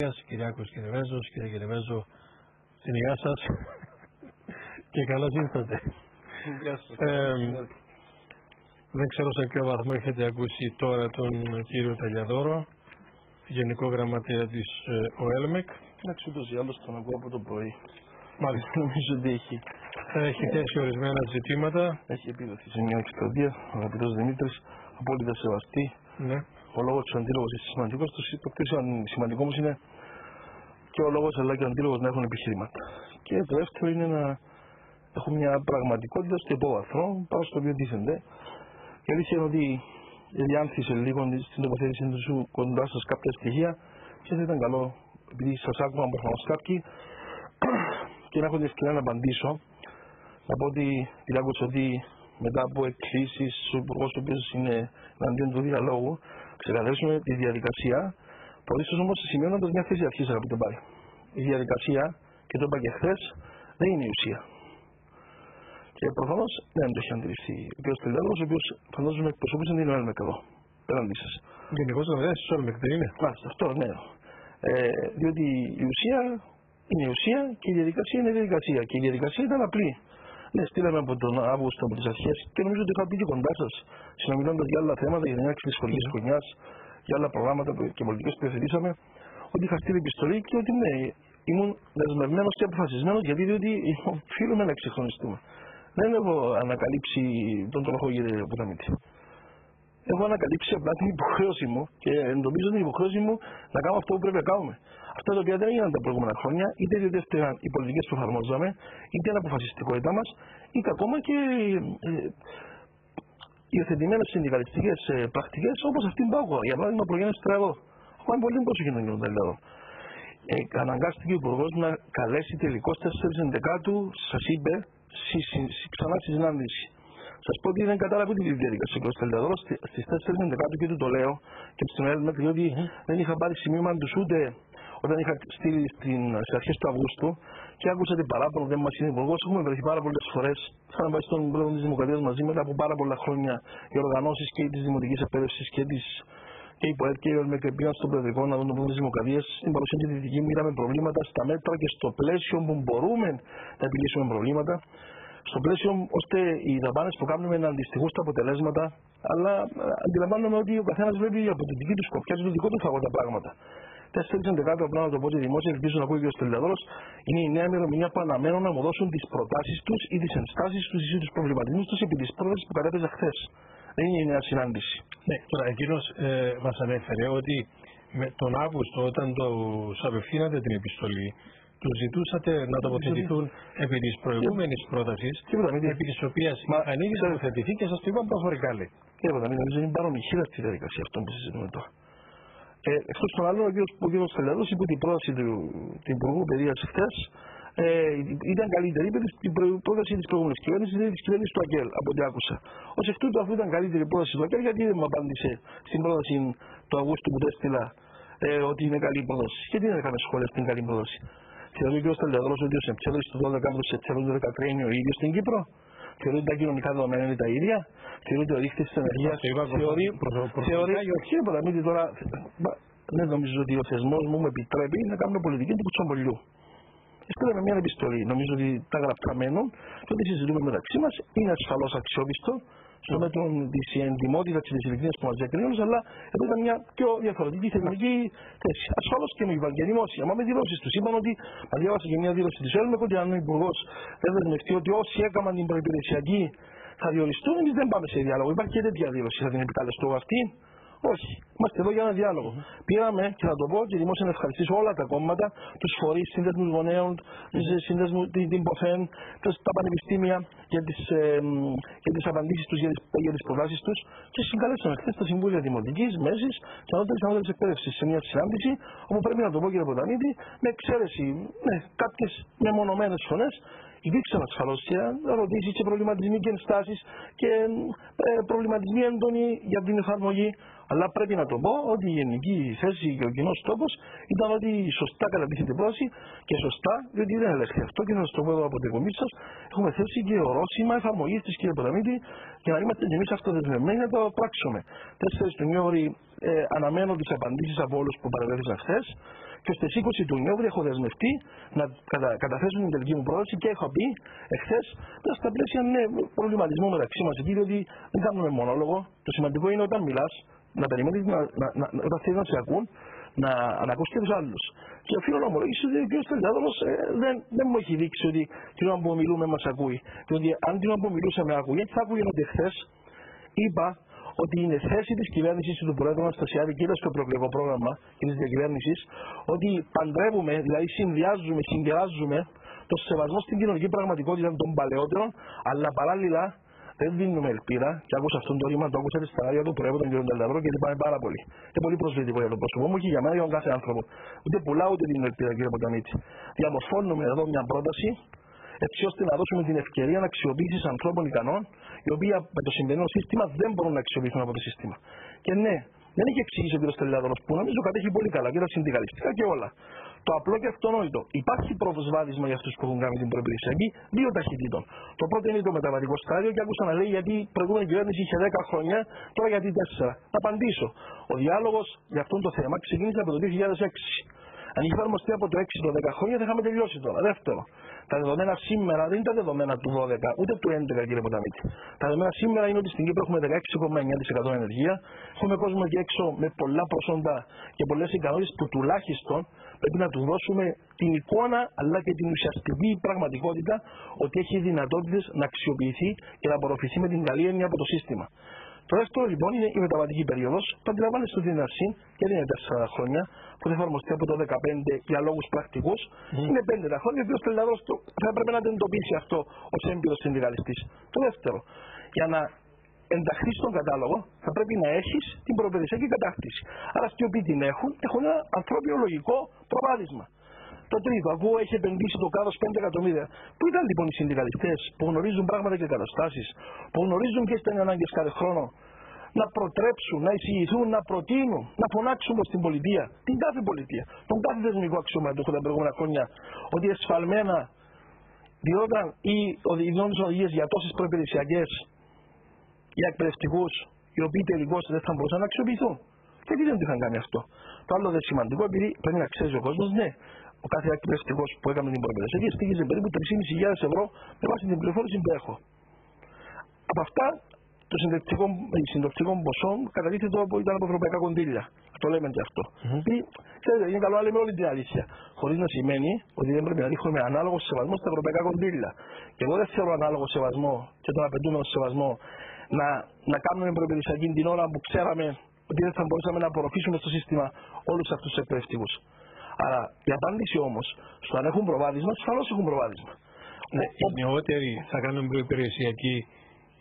Κυριάκος Κυρεβέζος, κύριε Κυρεβέζο, στην υγεία σας και καλώς ήρθατε. Δεν ξέρω σε ποιο βαθμό έχετε ακούσει τώρα τον κύριο Ταλιαδόρο, Γενικό Γραμματέα της ΟΕΛΜΕΚ. Εντάξει, ούτως ή άλλως τον ακούω από το πρωί. Μάλιστα. Νομίζω ότι έχει θέσει ορισμένα ζητήματα. Έχει επιδοθεί σε μια εκστρατεία, ο αγαπητός Δημήτρης, απόλυτα σεβαστή. Ναι. Ο λόγος του αντίλογος είναι σημαντικός, το πιο σημαντικό όμως είναι και ο λόγος αλλά και ο αντίλογος να έχουν επιχειρήματα. Και το δεύτερο είναι να έχουν μια πραγματικότητα στο υπόβαθρο, πάνω στο οποίο τίθενται. Η αλήθεια είναι ότι διάνθησε λίγο στην τοποθέτηση του κοντά σας κάποια στοιχεία και θα ήταν καλό, επειδή σας άκουγαν προφανώς κάποιοι, και να έχω την ευκαιρία να απαντήσω. Να πω ότι άκουσα ότι μετά από εκκλήσεις ο Υπουργός, ο οποίος είναι εναντίον του διαλόγου, ξεκαθαρίσουμε τη διαδικασία. Πρωτίστως όμως σημειώνοντας μια θέση αρχής, αγαπητέ Πάρη. Η διαδικασία, και το είπα και χθες, δεν είναι η ουσία. Και προφανώς δεν το έχει αντιληφθεί ο κ. Τελειάδος, ο οποίος φαντάζομαι εκπροσωπούσε την ΟΕΛΜΕΚ εδώ, πέραντι σας. Γενικός Γραμματέας της ΟΕΛΜΕΚ, δεν είναι? Μάλιστα, αυτό, ναι. Διότι η ουσία είναι η ουσία και η διαδικασία είναι η διαδικασία. Και η διαδικασία ήταν απλή. Ναι, στείλαμε από τον Αύγουστο από τις αρχές και νομίζω ότι είχα πει και κοντά σας, συνομιλώντας για άλλα θέματα, για την έναρξη της σχολικής χρονιάς, για άλλα προγράμματα και πολιτικές που υιοθετήσαμε, ότι είχα στείλει επιστολή και ότι ναι, ήμουν δεσμευμένος και αποφασισμένος, γιατί διότι οφείλουμε να εξυγχρονιστούμε. Δεν έχω ανακαλύψει τον τροχό, κύριε Ποταμίτη. Έχω ανακαλύψει απλά την υποχρέωση μου και εντοπίζω την υποχρέωση μου να κάνω αυτό που πρέπει να κάνουμε. Αυτά τα οποία δεν έγιναν τα προηγούμενα χρόνια, είτε διότι έφταιγαν οι πολιτικές που εφαρμόζαμε, είτε η αποφασιστικότητά μας, είτε ακόμα και υιοθετημένες συνδικαλιστικές πρακτικές όπως αυτήν που άκουγα. Για παράδειγμα, προγέννηση στραγό. Έχω κάνει πολύ πρόσοχη τον κύριο Ταλιαδόρο. Αναγκάστηκε ο Υπουργός να καλέσει τελικώς 4/11, σας είπε, ξανά στη συνάντηση. Σας πω ότι δεν κατάλαβε τη διαδικασία ο κ. Ταλιαδόρο στις 4/11 και του το λέω και στην ΕΛΜΕΚ, διότι δεν είχα πάρει σημείωμα τους ούτε όταν είχα στείλει στις αρχές του Αυγούστου και άκουσα την παράπονο, δεν μας είναι υπουργός. Έχουμε βρεθεί πάρα πολλές φορές. Είχα πάει στον πρόεδρο της Δημοκρατίας μαζί μετά από πάρα πολλά χρόνια οι οργανώσεις και της Δημοτικής Εκπαίδευσης και η ΠΟΕΤ και η ΟΕΛΜΕΚ πήγαν στον Προεδρικό να δουν τον πρόεδρο της Δημοκρατίας. Στην παρουσία τη δυτική μου είδαμε προβλήματα στα μέτρα και στο πλαίσιο που μπορούμε να επιλύσουμε προβλήματα. Στο πλαίσιο ώστε οι δαπάνες που κάνουμε να αντιστοιχούν στα αποτελέσματα, αλλά αντιλαμβάνομαι ότι ο καθένας βλέπει από την δική του σκοπιά και το δικό του φαγό τα πράγματα. 4/11, απλά να το πω και δημόσια, ελπίζω να ακούει και ο Στελιαδόρος, είναι η νέα ημερομηνία που αναμένω να μου δώσουν τις προτάσεις τους ή τις ενστάσεις τους ή τους προβληματισμούς τους επί της πρότασης που κατέθεσα χθες. Δεν είναι η νέα συνάντηση. Ναι, τώρα εκείνος μας ανέφερε ότι με τον Αύγουστο, όταν τους απευθύνατε την επιστολή, τους ζητούσατε να τοποθετηθούν επί της προηγούμενης πρότασης, επί της οποίας ανοίγει να τοποθετηθεί και σας το είπαν προφορικά, λέει. Κύριε Ποταμίτη, νομίζω είναι παρομυχήρα στη διαδικασία αυτό που συζητούμε τώρα. Εκτός των άλλων, ο κ. Στελιαδός είπε ότι η πρόταση του Υπουργού Παιδείας χθες ήταν καλύτερη από την πρόταση της προηγούμενης κυβέρνησης, δηλαδή της κυβέρνησης του ΑΚΕΛ, από ό,τι άκουσα. Ως εκ τούτου, αφού ήταν καλύτερη η πρόταση του ΑΚΕΛ, γιατί δεν μου απάντησε στην πρόταση του Αυγούστου που του έστειλα ότι είναι καλή πρόταση? Γιατί δεν έκανε σχόλια στην καλή πρόταση? Θεωρεί ο κ. Στελιαδός ότι ο Σεπτέμβρης του 12 από το Σεπτέμβριο του 2013 είναι ο ίδιος στην Κύπρο? Θεωρεί ότι τα κοινωνικά δεδομένα είναι τα ίδια? Θεωρεί ότι ο δείκτης της ενεργείας κύριε Ποταμίτη, τώρα δεν νομίζω ότι ο θεσμός μου επιτρέπει να κάνουμε πολιτική του κουτσομπολιού. Στείλαμε μια επιστολή, νομίζω ότι τα γραπτά μένουν και ό,τι συζητούμε μεταξύ μας είναι ασφαλώς αξιόπιστο στο μέτρο της εντιμότητας και της ειλικρίνειας που μας διακρίνουν, αλλά εδώ ήταν μια πιο διαφορετική θεσμική θέση. Ασφαλώς και με είπαν και δημόσια, μα με δηλώσεις τους είπαν ότι, μα διάβασα και μια δήλωση της ΕΛΜΕΚ, ότι αν ο Υπουργός δεν δεσμευτεί ότι όσοι έκαναν την προϋπηρεσιακή θα διοριστούν, εμείς δεν πάμε σε διάλογο. Υπάρχει και τέτοια δήλωση, θα την επικαλεστώ αυτή? Όχι. Είμαστε εδώ για ένα διάλογο. Πήραμε, και θα το πω και δημόσια να ευχαριστήσω όλα τα κόμματα, τους φορείς, συνδέσμους γονέων, την ΠΟΦΕΝ, τα πανεπιστήμια για τις απαντήσεις τους, για τις προτάσεις τους και συγκαλέσαμε χθες τα Συμβούλια Δημοτικής, Μέσης και Ανώτερης Εκπαίδευσης σε μια συνάντηση όπου πρέπει να το πω, κύριε Ποταμίτη, με εξαίρεση κάποιες μεμονωμένες φωνές. Υπήρξαν ασφαλώς και ερωτήσεις και προβληματισμοί και ενστάσεις και προβληματισμοί έντονοι για την εφαρμογή. Αλλά πρέπει να το πω ότι η γενική θέση και ο κοινός τόπος ήταν ότι σωστά κατατίθεται πρόταση και σωστά, διότι δεν ελέγχει αυτό και θα σας το πω εδώ από την κομίση σας. Έχουμε θέσει και ορόσημα εφαρμογής της, κύριε Ποταμίτη, για να είμαστε και εμείς αυτοδεσμευμένοι να το πράξουμε. 4 του Νιόρι αναμένω τις απαντήσεις από όλους που παρευρέθησαν χθες Και στις 20 του Νοέμβρη έχω δεσμευτεί να καταθέσουν την τελική μου πρόταση και έχω πει εχθές στα πλαίσια προβληματισμού μεταξύ μας εκεί, διότι δεν κάνουμε μονόλογο. Το σημαντικό είναι όταν μιλάς να περιμένεις, όταν θέλεις να σε ακούν, να ακούς και τους άλλους. Και οφείλω να ομολογήσω ότι ο κ. Στελιάδωρος δεν μου έχει δείξει ότι την ώρα που μιλούμε μας ακούει. Διότι αν την ώρα που μιλούσα με ακούει, θα άκουγε ότι χθες είπα ότι είναι θέση της κυβέρνησης του Προέδρου Αναστασιάδη και στο προεκλογικό πρόγραμμα της διακυβέρνησης ότι παντρεύουμε, δηλαδή συνδυάζουμε, συγκεράζουμε το σεβασμό στην κοινωνική πραγματικότητα των παλαιότερων, αλλά παράλληλα δεν δίνουμε ελπίδα. Και άκουσα αυτόν το ρήμα, το άκουσα στα ράδια του Προέδρου, τον κ. Νταλαδρό, και λυπάμαι πάρα πολύ. Είναι πολύ προσβλητικό για τον πρόσωπό μου και για μένα για τον κάθε άνθρωπο. Ούτε πουλάω ούτε δίνω ελπίδα, κ. Ποταμίτη. Διαμορφώνουμε εδώ μια πρόταση, έτσι ώστε να δώσουμε την ευκαιρία να αξιοποιήσεις ανθρώπων ικανών, οι οποίοι με το σημερινό σύστημα δεν μπορούν να αξιοποιηθούν από το σύστημα. Και ναι, δεν έχει εξηγήσει ο κ. Στελιάδωρος, που νομίζω κατέχει πολύ καλά και τα συνδικαλιστικά και όλα. Το απλό και αυτονόητο. Υπάρχει προσβάδισμα για αυτούς που έχουν κάνει την προϋπηρεσιακή δύο ταχυτήτων. Το πρώτο είναι το μεταβατικό στάδιο και άκουσα να λέει γιατί η προηγούμενη κυβέρνηση είχε 10 χρόνια, τώρα γιατί 4. Να απαντήσω. Ο διάλογος για αυτό το θέμα ξεκίνησε από το 2006. Αν είχε εφαρμοστεί από το 6 το 10 χρόνια θα είχαμε τελειώσει τώρα. Δεύτερο, τα δεδομένα σήμερα δεν είναι τα δεδομένα του 12 ούτε του 11, κύριε Ποταμίτη. Τα δεδομένα σήμερα είναι ότι στην Κύπρο έχουμε 16,9% ενεργεία. Έχουμε κόσμο εκεί έξω με πολλά προσόντα και πολλές ικανότητες που τουλάχιστον πρέπει να του δώσουμε την εικόνα αλλά και την ουσιαστική πραγματικότητα ότι έχει δυνατότητες να αξιοποιηθεί και να απορροφηθεί με την καλή έννοια από το σύστημα. Το δεύτερο λοιπόν είναι η μεταβατική περίοδος που αντιλαμβάνεστε ότι είναι αρσήν και δεν είναι 4 χρόνια που θα εφαρμοστεί από το 2015 για λόγους πρακτικούς. Είναι 5 χρόνια και ο Στελιάδωρος θα έπρεπε να εντοπίσει αυτό ως έμπειρος συνδικαλιστής. Το δεύτερο, για να ενταχθεί στον κατάλογο θα πρέπει να έχεις την προπηρεσιακή κατάρτιση. Άρα αυτοί οι οποίοι την έχουν ένα ανθρώπινο λογικό προβάδισμα. Το τρίτο, ακούω έχει επενδύσει το κράτος 5 εκατομμύρια. Πού ήταν λοιπόν οι συνδικαλιστές που γνωρίζουν πράγματα και καταστάσεις, που γνωρίζουν ποιες ήταν οι ανάγκες κάθε χρόνο, να προτρέψουν, να εισηγηθούν, να προτείνουν, να φωνάξουν προς την πολιτεία, την κάθε πολιτεία, τον κάθε θεσμικό αξιωματούχο τα προηγούμενα χρόνια, ότι εσφαλμένα διόταν οι οδηγίες για τόσες προϋπηρεσιακές, για εκπαιδευτικούς, οι οποίοι τελικώς δεν θα μπορούσαν να αξιοποιηθούν. Και τι δεν το είχαν κάνει αυτό. Το άλλο δεν σημαντικό, επειδή πρέπει να ξέρει ο κόσμος, ναι, ο κάθε εκπαιδευτικός που έκανε την προϋπηρεσιακή στήγησε περίπου 3.500 ευρώ με βάση την πληροφόρηση που έχω. Από αυτά, το συντριπτικό ποσό κατατίθεται ήταν από ευρωπαϊκά κονδύλια. Το λέμε και αυτό. Ξέρετε, είναι καλό να λέμε όλη την αλήθεια. Χωρίς να σημαίνει ότι δεν πρέπει να δείχνουμε ανάλογο σεβασμό στα ευρωπαϊκά κονδύλια. Και εγώ δεν θέλω ανάλογο σεβασμό και τον απαιτούμενο σεβασμό να κάνουμε προϋπηρεσιακή την ώρα που ξέραμε ότι δεν θα μπορούσαμε να απορροφήσουμε στο σύστημα όλους αυτούς τους εκπαιδευτικούς. Άρα η απάντηση όμως στο αν έχουν προβάδισμα, ασφαλώς έχουν προβάδισμα. Οι νεότεροι θα κάνουν προϋπηρεσιακή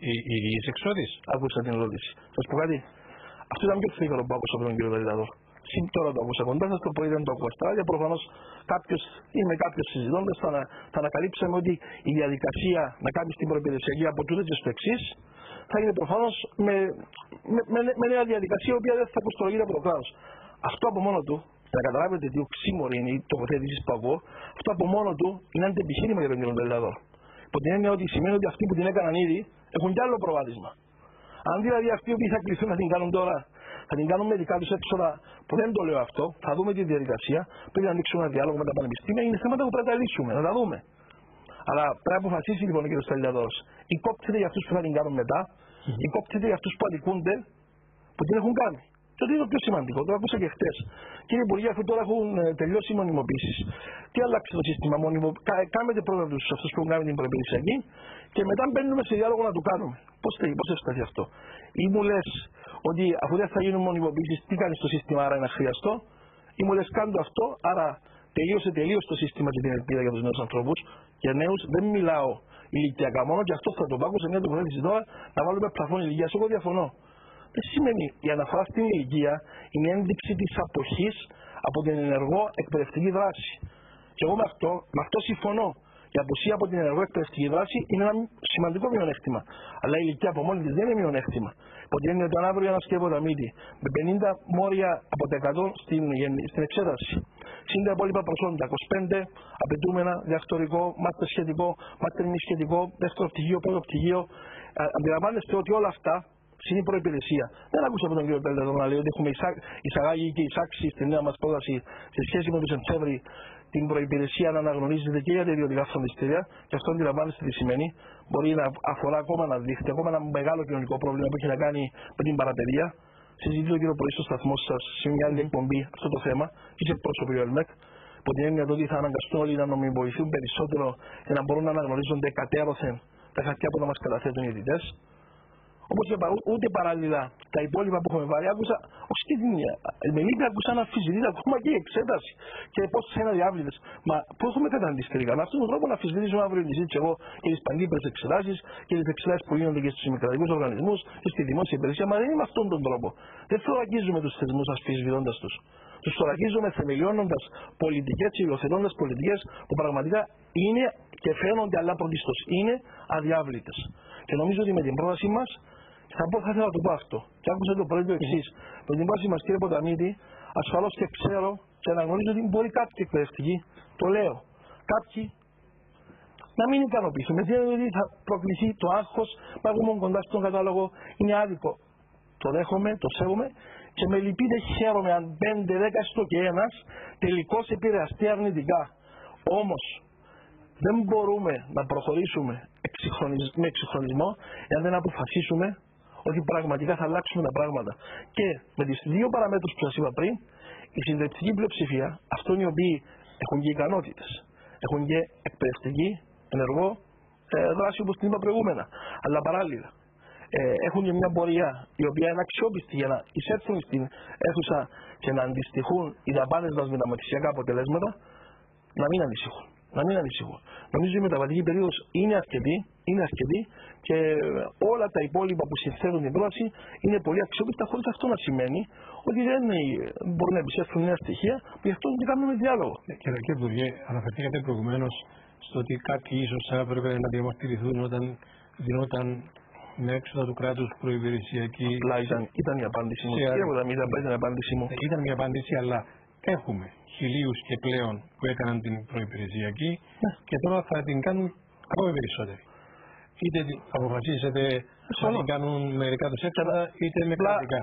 οι υγιείς εξόδης. Άκουσα την ερώτηση. Θα σας πω κάτι. Αυτό ήταν πιο φθήκαρο που άκουσα από τον κύριο Βελιδαδό. Τώρα το άκουσα κοντά σας, το πρωί δεν το άκουσα στα ράδια. Προφανώς ή με κάποιους συζητώντας θα ανακαλύψαμε ότι η διαδικασία να κάνεις την προϋπηρεσιακή από τούτε και στο εξής θα είναι προφανώς με νέα διαδικασία, η οποία δεν θα κοστολογείται από το κράτος. Αυτό από μόνο του, για να καταλάβετε τι οξύμορη είναι η τοποθέτηση που ακούω, αυτό από μόνο του είναι αντεπιχείρημα για τον κύριο Βελιδαδό. Υπό την έννοια ότι σημαίνει ότι αυτοί που την έκαναν ήδη έχουν κι άλλο προβάδισμα. Αν δηλαδή αυτοί που θα κληθούν να την κάνουν τώρα, θα την κάνουν με δικά τους έξοδα, που δεν το λέω αυτό, θα δούμε τη διαδικασία. Πρέπει να ανοίξουμε ένα διάλογο με τα πανεπιστήμια. Είναι θέματα που πρέπει να τα λύσουμε, να τα δούμε. Αλλά πρέπει να αποφασίσει λοιπόν ο κ. Στελιάδωρος. Ή κόπτεται για αυτούς που θα την κάνουν μετά, ή κόπτεται για αυτούς που αδικούνται, που την έχουν κάνει. Και αυτό είναι το πιο σημαντικό. Το άκουσα και χτες. Κύριε Υπουργέ, αφού τώρα έχουν τελειώσει οι μονιμοποίησεις, τι αλλάξει το σύστημα Κάμετε πρώτα τους αυτούς που έχουν κάνει την προϋπηρεσιακή και μετά μπαίνουμε σε διάλογο να το κάνουμε. Πώς ευσταθεί αυτό. Ή μου λες ότι αφού δεν θα γίνουν μονιμοποίησεις, τι κάνει στο σύστημα, άρα είναι αχρίαστο. Ή μου λες κάνω αυτό, άρα τελείωσε τελείως το σύστημα και την ελπίδα για τους νέους ανθρώπους. Για νέους δεν μιλάω ηλικιακά μόνο, και αυτό θα το πάω σε μια τοποθέτηση τώρα να βάλουμε πλαφόν ηλικίας. Εγώ διαφωνώ. Δεν σημαίνει η αναφορά στην ηλικία είναι ένδειξη της αποχής από την ενεργό εκπαιδευτική δράση. Και εγώ με αυτό συμφωνώ. Η αποσία από την ενεργό εκπαιδευτική δράση είναι ένα σημαντικό μειονέκτημα. Αλλά η ηλικία από μόνη της δεν είναι μειονέκτημα. Υπό την έννοια ότι αν αύριο ένας κύριε Ποταμίτη με 50 μόρια από τα 100 στην εξέταση, συν τα υπόλοιπα προσόντα, 25 απαιτούμενα, διδακτορικό, μάστερ σχετικό, μάστερ μη σχετικό, δεύτερο πτυχίο, πρώτο πτυχίο, αντιλαμβάνεστε ότι όλα αυτά είναι η προϋπηρεσία. Δεν άκουσα από τον κύριο Πέλτεδο να λέει ότι έχουμε εισαγάγει και εισάξει στη νέα μας πρόταση σε σχέση με τον Σεπτέμβρη την προϋπηρεσία να αναγνωρίζεται και για τα ιδιωτικά φροντιστήρια. Και αυτό αντιλαμβάνεστε τι σημαίνει. Μπορεί να αφορά ακόμα ένα δίχτυ, ακόμα ένα μεγάλο κοινωνικό πρόβλημα που έχει να κάνει με την παραπαιδεία. Συζητήσω κύριο πρωί στο σταθμό σας σε μια άλλη εκπομπή αυτό το θέμα και σε εκπρόσωπο του ΕΛΜΕΚ. Από την έννοια ότι θα αναγκαστούν όλοι να νομιμοποιηθούν περισσότερο για να μπορούν να αναγνωρίζονται κατέρωθεν τα χαρτιά που θα μας καταθέτουν οι αιτητές. Όπως είπα, ούτε παράλληλα τα υπόλοιπα που έχουμε βάλει, άκουσα, όχι και την Μελίτη, άκουσα να αμφισβητείται ακόμα και η εξέταση και πώς θα είναι αδιάβλητες. Μα πού έχουμε καταντήσει τελικά? Με αυτόν τον τρόπο να αμφισβητήσουμε αύριο τη συζήτηση εγώ και τις παντίπερες εξετάσεις και τις εξετάσεις που γίνονται και στους δημοκρατικούς οργανισμούς και στη δημόσια υπηρεσία. Μα δεν είναι με αυτόν τον τρόπο. Δεν θωρακίζουμε τους θεσμούς αμφισβητώντας τους. Τους θωρακίζουμε θεμελιώνοντας πολιτικές και υιοθετώντας πολιτικές που πραγματικά είναι και φαίνονται, αλλά πρωτίστως είναι αδιάβλητες. Και νομίζω ότι με την πρότασή μας, θα ήθελα να το πω αυτό. Και άκουσα το πρωί το εξής. Με την πρόταση μας, κύριε Ποταμίτη, ασφαλώς και ξέρω και αναγνωρίζω ότι μπορεί κάποιοι εκπαιδευτικοί, το λέω, κάποιοι να μην ικανοποιηθούν. Με δηλαδή ότι θα προκληθεί το άγχος, να βγούμε κοντά στον κατάλογο, είναι άδικο. Το δέχομαι, το σέβομαι και με λυπείτε χαίρομαι αν 5, 10 στο και ένας τελικώς επηρεαστεί αρνητικά. Όμως δεν μπορούμε να προχωρήσουμε με εξυγχρονισμό εάν δεν αποφασίσουμε ότι πραγματικά θα αλλάξουμε τα πράγματα. Και με τις δύο παραμέτρους που σας είπα πριν, η συντριπτική πλειοψηφία, αυτών οι οποίοι έχουν και ικανότητες, έχουν και εκπαιδευτική, ενεργό δράση όπως την είπα προηγούμενα, αλλά παράλληλα έχουν και μια πορεία η οποία είναι αξιόπιστη για να εισέλθουν στην αίθουσα και να αντιστοιχούν οι δαπάνες μας με τα μαθησιακά αποτελέσματα, να μην ανησυχούν. Να μην ανησυχούν. Νομίζω η μεταβατική περίοδος είναι αρκετή και όλα τα υπόλοιπα που συνθέτουν την πρόταση είναι πολύ αξιόπιστα, χωρίς αυτό να σημαίνει ότι δεν μπορούν να επισέλθουν νέα στοιχεία που γι' αυτό και κάνουμε διάλογο. Κύριε Υπουργέ, αναφερθήκατε προηγουμένως στο ότι κάποιοι ίσως θα έπρεπε να διαμαρτυρηθούν όταν γινόταν με έξοδα του κράτους προϋπηρεσιακή. Απλά ήταν η απάντηση μου. Ήταν μια απάντηση, αλλά έχουμε χιλίους και πλέον που έκαναν την προϋπηρεσιακή και τώρα θα την κάνουν ακόμα περισσότεροι. Είτε αποφασίσετε να την κάνουν με δικά τους έξοδα, είτε με κρατικά.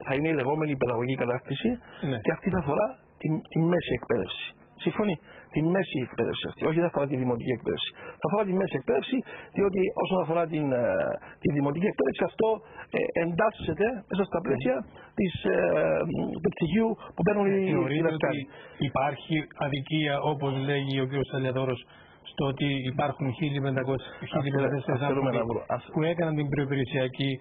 Θα είναι η λεγόμενη παιδαγωγική κατάρτιση και αυτή θα αφορά τη μέση εκπαίδευση. Συμφωνεί. Τη μέση εκπαίδευση αυτή. Όχι, δεν αφορά τη δημοτική εκπαίδευση. Θα αφορά τη μέση εκπαίδευση, διότι όσον αφορά τη δημοτική εκπαίδευση, αυτό εντάσσεται μέσα στα πλαίσια του πτυχίου που παίρνουν οι δασκάλοι. Υπάρχει αδικία, όπως λέγει ο κ. Σταλιαδόρος, στο ότι υπάρχουν 1.500 άνθρωποι που έκαναν την προϋπηρεσιακή,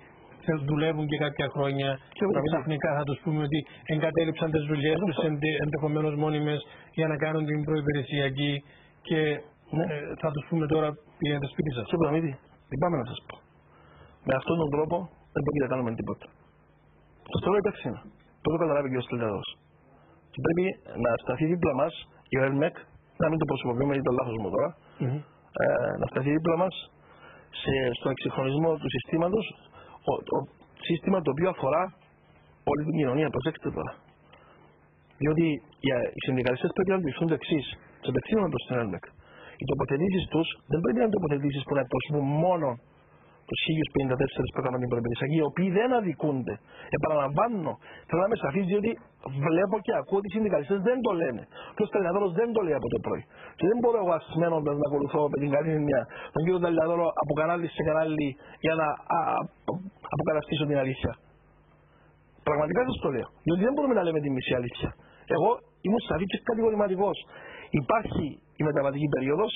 δουλεύουν και κάποια χρόνια και ξαφνικά θα τους πούμε ότι εγκατέλειψαν τις δουλειές τους ενδεχομένως μόνιμες για να κάνουν την προϋπηρεσιακή και θα τους πούμε τώρα πήγαινε σπίτι σας. Κύριε Πραμίτη, λυπάμαι να σας πω. Με αυτόν τον τρόπο δεν πρέπει να κάνουμε τίποτα. Σας το λέω υπεύθυνα. Το έχω καταλάβει και ο Στελιαδός. Και πρέπει να σταθεί δίπλα μας η ΕΛΜΕΚ, να μην το προσωποποιούμε γιατί το λάθος μου τώρα, να σταθεί δίπλα μας στον εξυγχρονισμό του συστήματος. Το σύστημα το οποίο αφορά όλη την κοινωνία, προσέξτε τώρα. Διότι οι συνδικαλιστές πρέπει να αντιληφθούν το εξής, τους απευθύνουμε προς την ΕΛΜΕΚ. Οι τοποθετήσεις τους δεν πρέπει να είναι τοποθετήσεις που να εκπροσωπούν μόνο τους 1054 που έκαναν την προϋπηρεσιακή, οι οποίοι δεν αδικούνται. Επαναλαμβάνω, θέλω να είμαι σαφής, διότι βλέπω και ακούω ότι οι συνδικαλιστές δεν το λένε. Και ο Σταλιαδόρος δεν το λέει από το πρωί. Και δεν μπορώ εγώ ασμένοντας να ακολουθώ με την καλή έννοια τον κύριο Σταλιαδόρο από κανάλι σε κανάλι για να αποκαταστήσω την αλήθεια. Πραγματικά σας το λέω. Διότι δεν μπορούμε να λέμε τη μισή αλήθεια. Εγώ ήμουν σαφής και κατηγορηματικός. Υπάρχει η μεταβατική περίοδος,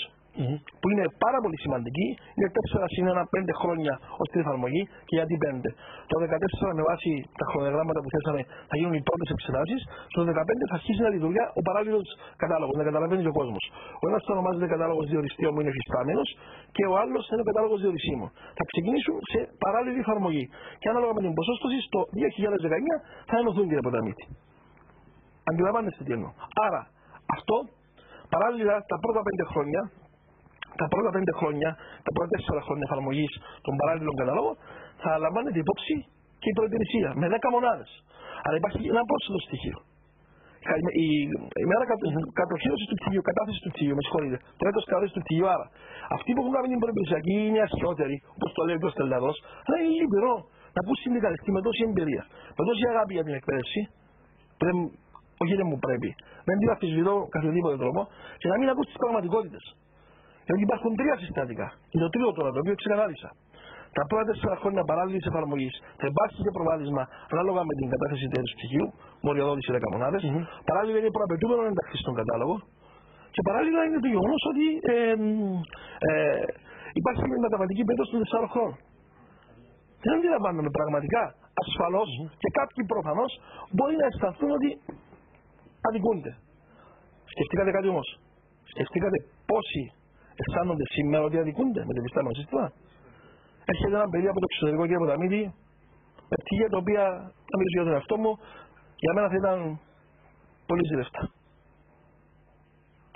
που είναι πάρα πολύ σημαντική, είναι 4 συν 1, 5 χρόνια ως την εφαρμογή. Και γιατί 5? Το 14 με βάση τα χρονοδιαγράμματα που θέσαμε θα γίνουν οι πρώτες εξετάσεις, στο 15 θα αρχίσει να λειτουργεί ο παράλληλος κατάλογος, να καταλαβαίνει και ο κόσμος. Ο ένας θα ονομάζεται κατάλογος διοριστήων που είναι εφιστάμενος και ο άλλος είναι ο κατάλογος διορισίμων. Θα ξεκινήσουν σε παράλληλη εφαρμογή. Και ανάλογα με την ποσόστοση, στο 2019 θα ενωθούν, κύριε Ποταμίτη. Αντιλαμβάνεστε τι εννοώ. Άρα, αυτό παράλληλα τα πρώτα 5 χρόνια. Τα πρώτα 4 χρόνια εφαρμογής των παράλληλων καταλόγων θα λαμβάνεται υπόψη και η προϋπηρεσία με 10 μονάδες. Αλλά υπάρχει ένα πρόσθετο στοιχείο. Η μέρα κατοχύρωση του κτηρίου, κατάθεση του κτηρίου, με συγχωρείτε, το έτος κατάθεση του κτηρίου. Άρα, αυτοί που έχουν κάνει την προεπιλησιακή είναι ασχεότεροι, όπως το λέει ο κ. Στελιαδός, αλλά είναι λυπηρό να πούν συνδικαλιστή με τόση εμπειρία, με τόση αγάπη για την εκπαίδευση, όχι δεν μου πρέπει, δεν την αφισβητώ καθ' οποιοδήποτε τρόπο, και να μην ακούς τις πραγματικότητες. Γιατί υπάρχουν τρία συστατικά. Είναι το τρίτο τώρα, το οποίο ξεκαθάρισα. Τα πρώτα 4 χρόνια παράλληλης εφαρμογής θα υπάρξει και προβάδισμα ανάλογα με την κατάθεση του πτυχίου, μοριοδότηση 10 μονάδες. Παράλληλα είναι προαπαιτούμενο να ενταχθεί στον κατάλογο. Και παράλληλα είναι το γεγονός ότι υπάρχει μια μεταβατική περίοδος των 4 χρόνων. Δεν αντιλαμβάνομαι πραγματικά. Ασφαλώς και κάποιοι προφανώς μπορεί να αισθανθούν ότι αδικούνται. Σκεφτήκατε κάτι όμως. Σκεφτήκατε πόσοι αισθάνονται σήμερα ότι αδικούνται με το επιστάμενο σύστημα. Έρχεται ένα παιδί από το εξωτερικό και από τα μύτη, με πτυχία τα οποία, να μιλήσω για τον εαυτό μου, για μένα θα ήταν πολύ ζηλευτά.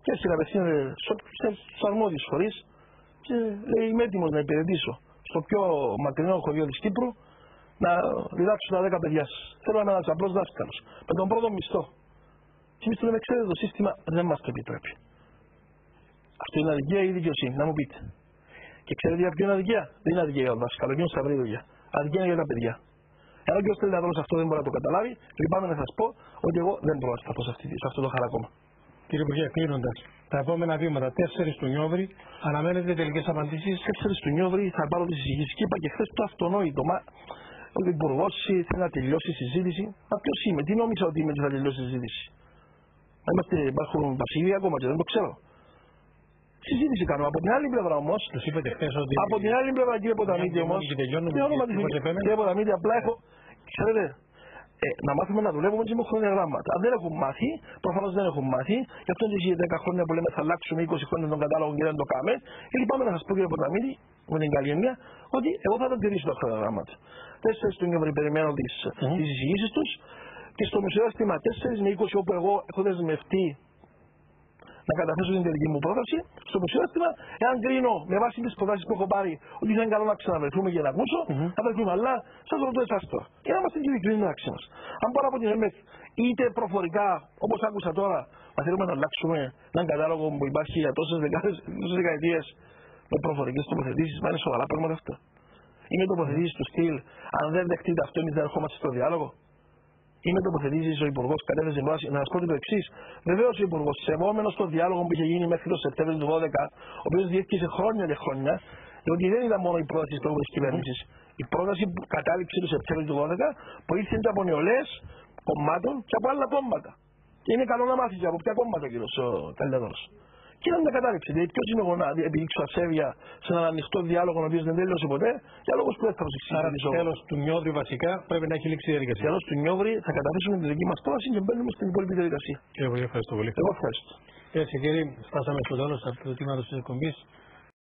Και έτσι απευθύνεται στους αρμόδιους φορείς και λέει: είμαι έτοιμος να υπηρετήσω στο πιο μακρινό χωριό της Κύπρου να διδάξω τα 10 παιδιά σας. Θέλω να είμαι ένας απλός δάσκαλος, με τον πρώτο μισθό. Και εμείς του λέμε: ξέρετε, το σύστημα δεν μας το επιτρέπει. Αυτό είναι αδικία ή δικαιοσύνη, να μου πείτε. Και ξέρετε για ποιο είναι αδικία? Δεν είναι αδικία για τον δάσκαλο, εκείνος θα βρει δουλειά. Αδικία είναι για τα παιδιά. Εάν και ο Στελιαδός αυτό δεν μπορεί να το καταλάβει, λυπάμαι να σας πω ότι εγώ δεν μπορώ να σταθώ σε αυτό το χαρακόμμα. Κύριε Υπουργέ, κλείνοντας, τα επόμενα βήματα, 4 του Νιόβρη, αναμένετε τελικές απαντήσεις. 4 του Νιόβρη θα πάρω τις εισηγήσεις και είπα και χθες το αυτονόητο. Ο Υπουργός θέλει να τελειώσει η συζήτηση. Μα ποιος είμαι, τι νόμιζα ότι είμαι και θα τελειώσει η συζήτηση? Υπάρχουν βασίλειοι ακόμα και δεν το ξέρω. Συζήτηση κάνουμε. Από την άλλη πλευρά όμως, από την άλλη πλευρά, κύριε Ποταμίτη, όμως, κύριε Ποταμίτη, απλά έχω, ξέρετε, να μάθουμε να δουλεύουμε και με χρονιαγράμματα. Αν δεν έχουν μάθει, προφανώς δεν έχουν μάθει, γι' αυτό και οι 10 χρόνια που λέμε θα αλλάξουμε 20 χρόνια τον κατάλογο και δεν το κάνουμε. Και λυπάμαι να σας πω, κύριε Ποταμίτη, με την καλή έννοια, ότι εγώ θα τα τηρήσω τα χρονιαγράμματα. 4 του Νιόβρη περιμένω τις εισηγήσεις τους και στο μεσοδιάστημα 4 με 20, όπου εγώ έχω δεσμευτεί να καταθέσω την τελική μου πρόταση, στο μεσοδιάστημα, εάν κρίνω με βάση τις προτάσεις που έχω πάρει ότι δεν είναι καλό να ξαναβρεθούμε και να ακούσω, θα βρεθούμε. Αλλά σας ρωτώ εσάς τώρα, και να είμαστε και ειλικρινείς μεταξύ μας. Αν πάρω από την ΕΜΕΚ, είτε προφορικά, όπως άκουσα τώρα, μα θέλουμε να αλλάξουμε έναν κατάλογο που υπάρχει για τόσες δεκαετίες με προφορικές τοποθετήσεις, μα είναι σοβαρά πράγματα αυτά. Είναι τοποθετήσεις του στυλ, αν δεν δεχτείτε αυτό, εμείς δεν ερχόμαστε στο διάλογο. Είμαι τοποθετήσεις ο Υπουργός κατέθεσε βάση. Να σας πω το εξής. Βεβαίως ο Υπουργός, σεβόμενος τον διάλογο που είχε γίνει μέχρι το Σεπτέμβριο του 2012, ο οποίος διήρκησε χρόνια και χρόνια, διότι δεν ήταν μόνο η πρόταση της προηγούμενης κυβέρνησης. Η πρόταση που κατάληξε το Σεπτέμβριο του 2012, που ήρθε από νεολαίες κομμάτων και από άλλα κόμματα. Και είναι καλό να μάθει από ποια κόμματα, κύριος Στελιαδός. Και να τα κατάληξε. Δηλαδή, ποιος είμαι εγώ να επιδείξω ασέβεια σε έναν ανοιχτό διάλογο, ο οποίος δεν τέλειωσε ποτέ, για λόγους που δεν θα προσεξήσει. Άρα, τέλος του Νιόβρη βασικά πρέπει να έχει λήξει η διαδικασία. Τέλος του Νιόβρη θα καταθέσουμε τη δική μας πρόταση και μπαίνουμε στην υπόλοιπη διαδικασία. Κύριε Υπουργέ, ευχαριστώ πολύ. Εγώ ευχαριστώ. Κυρίες και κύριοι, φτάσαμε στο τέλος αυτού του τμήματος της εκπομπής.